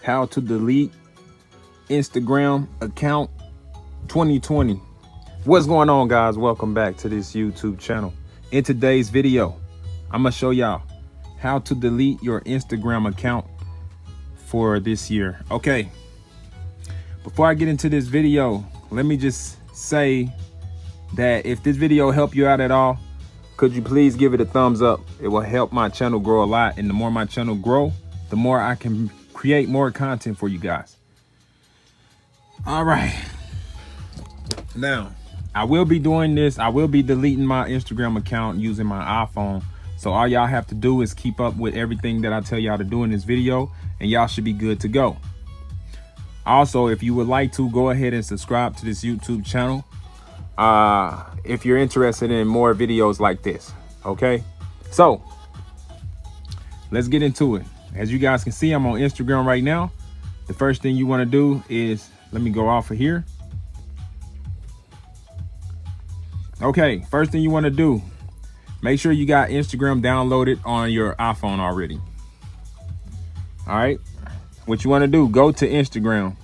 how to delete Instagram account 2020. What's going on, guys? Welcome back to this YouTube channel. In today's video, I'm gonna show y'all how to delete your Instagram account for this year. Okay, before I get into this video, let me just say that if this video helped you out at all, could you please give it a thumbs up? It will help my channel grow a lot, and the more my channel grow, the more I can create more content for you guys. All right, now I will be doing this. I will be deleting my Instagram account using my iPhone. So all y'all have to do is keep up with everything that I tell y'all to do in this video, and y'all should be good to go. Also, if you would like to, go ahead and subscribe to this YouTube channel if you're interested in more videos like this. Okay, so let's get into it. As you guys can see, I'm on Instagram right now. The first thing you want to do is, let me go off of here. Okay, first thing you want to do, make sure you got Instagram downloaded on your iPhone already. All right, what you want to do, go to Instagram.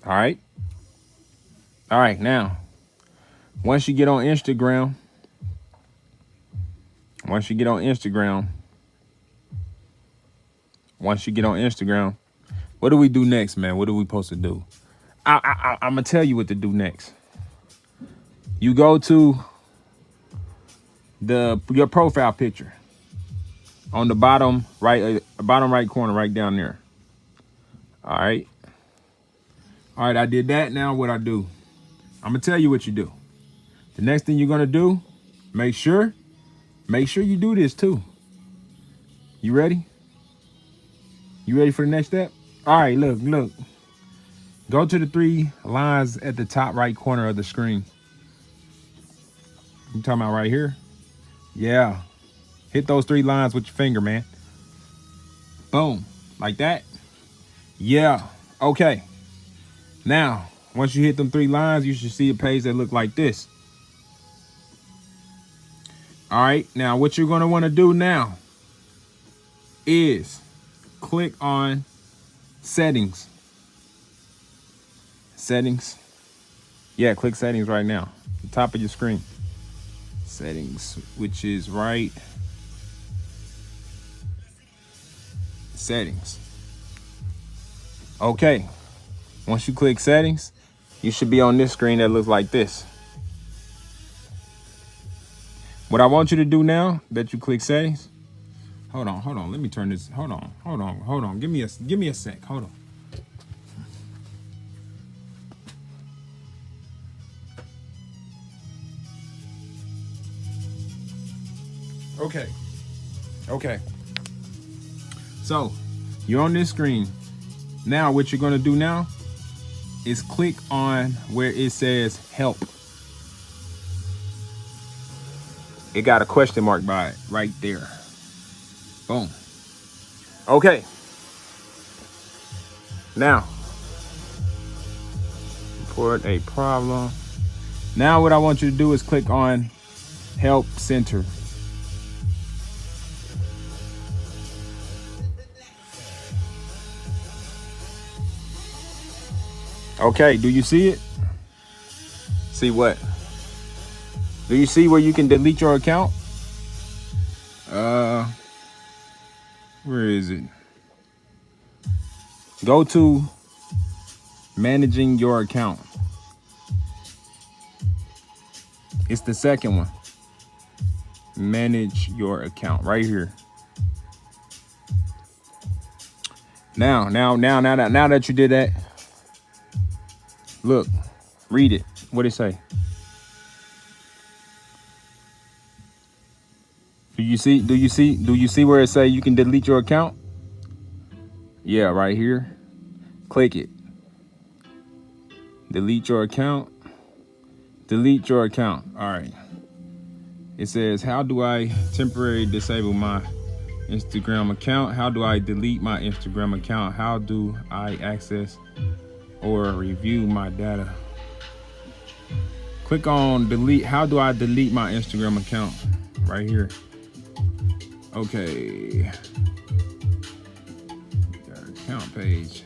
All right, now once you get on Instagram, what do we do next, man? What are we supposed to do? I'm gonna tell you what to do next. You go to your profile picture on the bottom right corner, right down there. All right, I did that. Now what I do, I'm gonna tell you what you do. The next thing you're gonna do, make sure you do this too. You ready? You ready for the next step? All right, look. Go to the 3 lines at the top right corner of the screen. You talking about right here? Yeah. Hit those 3 lines with your finger, man. Boom. Like that? Yeah. Okay. Now, once you hit them 3 lines, you should see a page that look like this. All right. Now, what you're going to want to do now is click on settings. Yeah, click settings right now, the top of your screen. Settings, which is right. Settings. Okay, once you click settings, you should be on this screen that looks like this. What I want you to do now that you click settings, hold on, let me turn this, hold on, give me a sec, hold on. Okay. So you're on this screen. Now what you're gonna do now is click on where it says help. It got a question mark by it right there. Boom. Okay. Now, report a problem. Now what I want you to do is click on help center. Okay, do you see it? See what? Do you see where you can delete your account? Where is it? Go to managing your account. It's the second one. Manage your account right here. Now that you did that, look, read it. What did it say? Do you see where it say you can delete your account? Yeah, right here. Click it. Delete your account. Delete your account. All right. It says, how do I temporarily disable my Instagram account? How do I delete my Instagram account? How do I access or review my data? Click on delete. How do I delete my Instagram account? Right here. Okay. account page.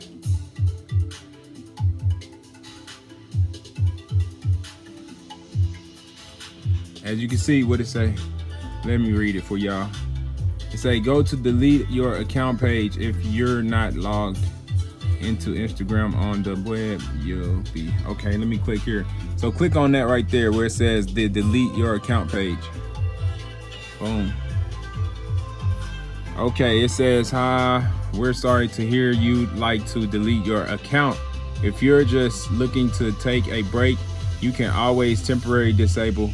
As you can see, what it say, let me read it for y'all. It say, go to delete your account page. If you're not logged into Instagram on the web, you'll be okay. Let me click here. So click on that right there where it says the delete your account page. Boom. Okay, it says, hi, we're sorry to hear you'd like to delete your account. If you're just looking to take a break, you can always temporarily disable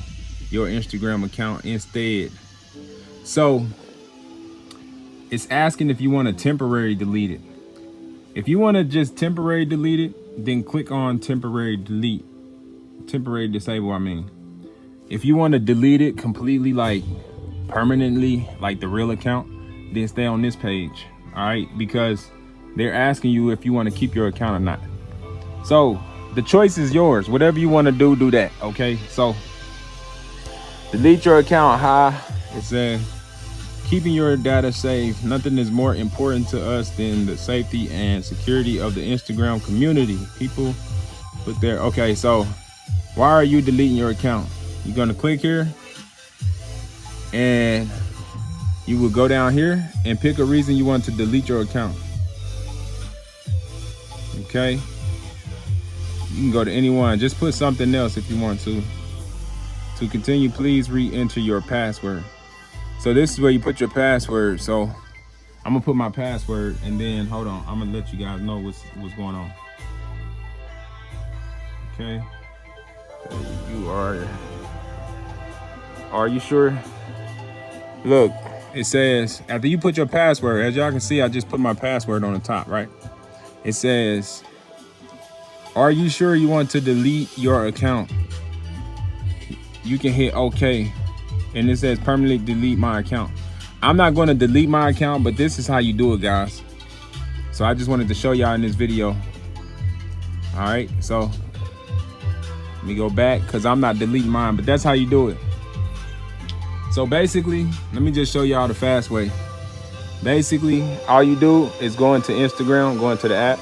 your Instagram account instead. So it's asking if you want to temporarily delete it. If you want to just temporarily delete it, then click on temporary delete. Temporary disable, I mean. If you want to delete it completely, like permanently, like the real account, then stay on this page. All right, because they're asking you if you want to keep your account or not. So the choice is yours. Whatever you want to do that. Okay, so delete your account. Hi, it says, keeping your data safe. Nothing is more important to us than the safety and security of the Instagram community. People put there. Okay, so why are you deleting your account? You're gonna click here and you will go down here and pick a reason you want to delete your account. Okay, you can go to anyone. Just put something else if you want to. To continue, please re-enter your password. So this is where you put your password. So I'm gonna put my password and then hold on, I'm gonna let you guys know what's going on. Okay, you are you sure? Look, it says after you put your password, as y'all can see, I just put my password on the top, right? It says, are you sure you want to delete your account? You can hit OK. And it says permanently delete my account. I'm not going to delete my account, but this is how you do it, guys. So I just wanted to show y'all in this video. All right, so let me go back because I'm not deleting mine, but that's how you do it. So basically, let me just show y'all the fast way. Basically, all you do is go into Instagram, go into the app,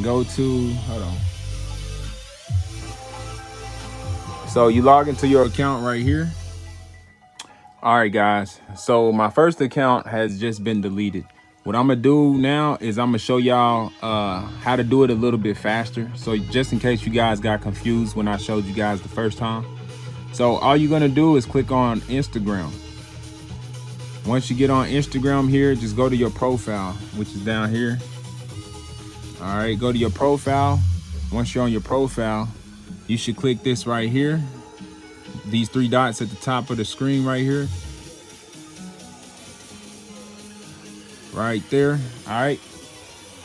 go to, hold on. So you log into your account right here. All right, guys. So my first account has just been deleted. What I'm gonna do now is I'm gonna show y'all how to do it a little bit faster. So just in case you guys got confused when I showed you guys the first time. So all you're gonna do is click on Instagram. Once you get on Instagram here, just go to your profile, which is down here. All right, go to your profile. Once you're on your profile, you should click this right here. These three dots at the top of the screen right here. Right there. All right.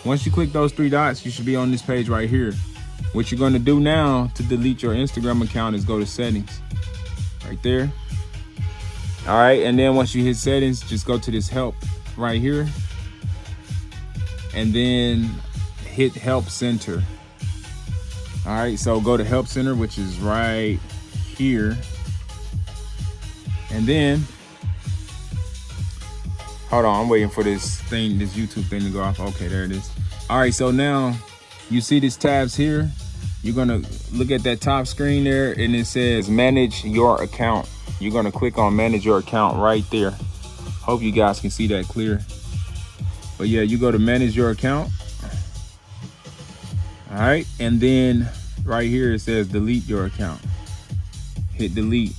Once you click those three dots, you should be on this page right here. What you're going to do now to delete your Instagram account is go to settings. Right there. All right. And then once you hit settings, just go to this help right here. And then hit help center. All right. So go to help center, which is right here. And then hold on, I'm waiting for this YouTube thing to go off. Okay, there it is. All right, so now you see these tabs here. You're gonna look at that top screen there and it says manage your account. You're gonna click on manage your account right there. Hope you guys can see that clear. But yeah, you go to manage your account. All right, and then right here it says delete your account. Hit delete.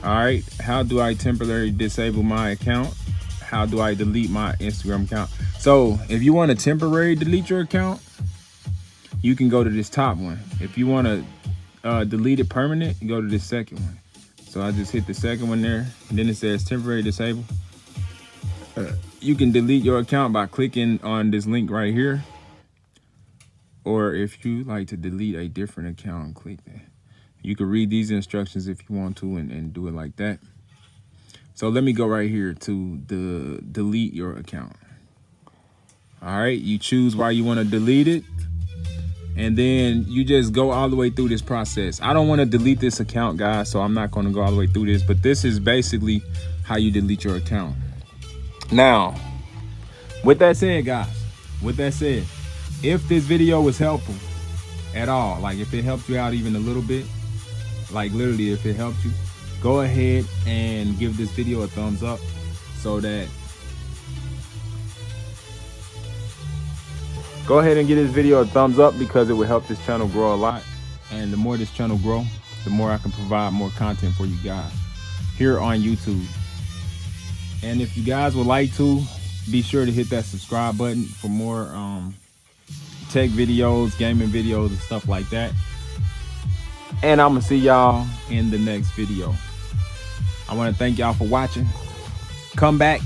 All right, how do I temporarily disable my account? How do I delete my Instagram account? So if you want to temporarily delete your account, you can go to this top one. If you want to delete it permanent, you go to this second one. So I just hit the second one there, and then it says temporary disable. You can delete your account by clicking on this link right here. Or if you like to delete a different account, click that. You can read these instructions if you want to and do it like that. So let me go right here to the delete your account. All right, you choose why you want to delete it. And then you just go all the way through this process. I don't want to delete this account, guys, so I'm not going to go all the way through this. But this is basically how you delete your account. Now, With that said, guys, with that said, if this video was helpful at all, like if it helped you out even a little bit, like literally if it helped you, go ahead and give this video a thumbs up so that go ahead and give this video a thumbs up because it will help this channel grow a lot. And the more this channel grow, the more I can provide more content for you guys here on YouTube. And if you guys would like to, be sure to hit that subscribe button for more tech videos, gaming videos, and stuff like that. And I'm gonna see y'all in the next video. I want to thank y'all for watching. Come back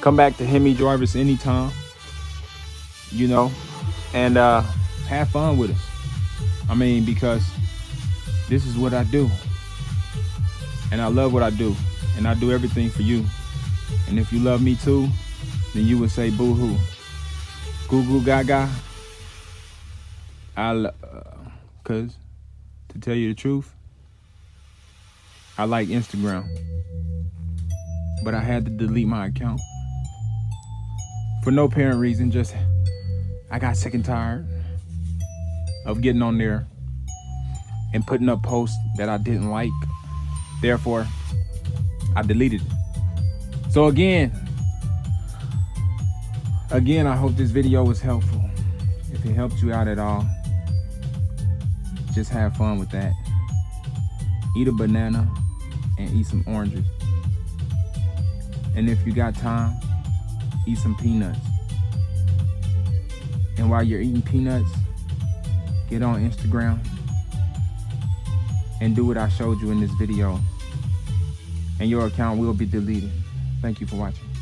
to Hemi Jarvis anytime, you know, and have fun with us. I mean, because this is what I do, and I love what I do, and I do everything for you. And if you love me too, then you would say boo-hoo, goo-goo gaga. Cause to tell you the truth, I like Instagram, but I had to delete my account for no apparent reason. Just I got sick and tired of getting on there and putting up posts that I didn't like. Therefore, I deleted it. So again, I hope this video was helpful. If it helped you out at all, just have fun with that. Eat a banana and eat some oranges. And if you got time, eat some peanuts. And while you're eating peanuts, get on Instagram and do what I showed you in this video, and your account will be deleted. Thank you for watching.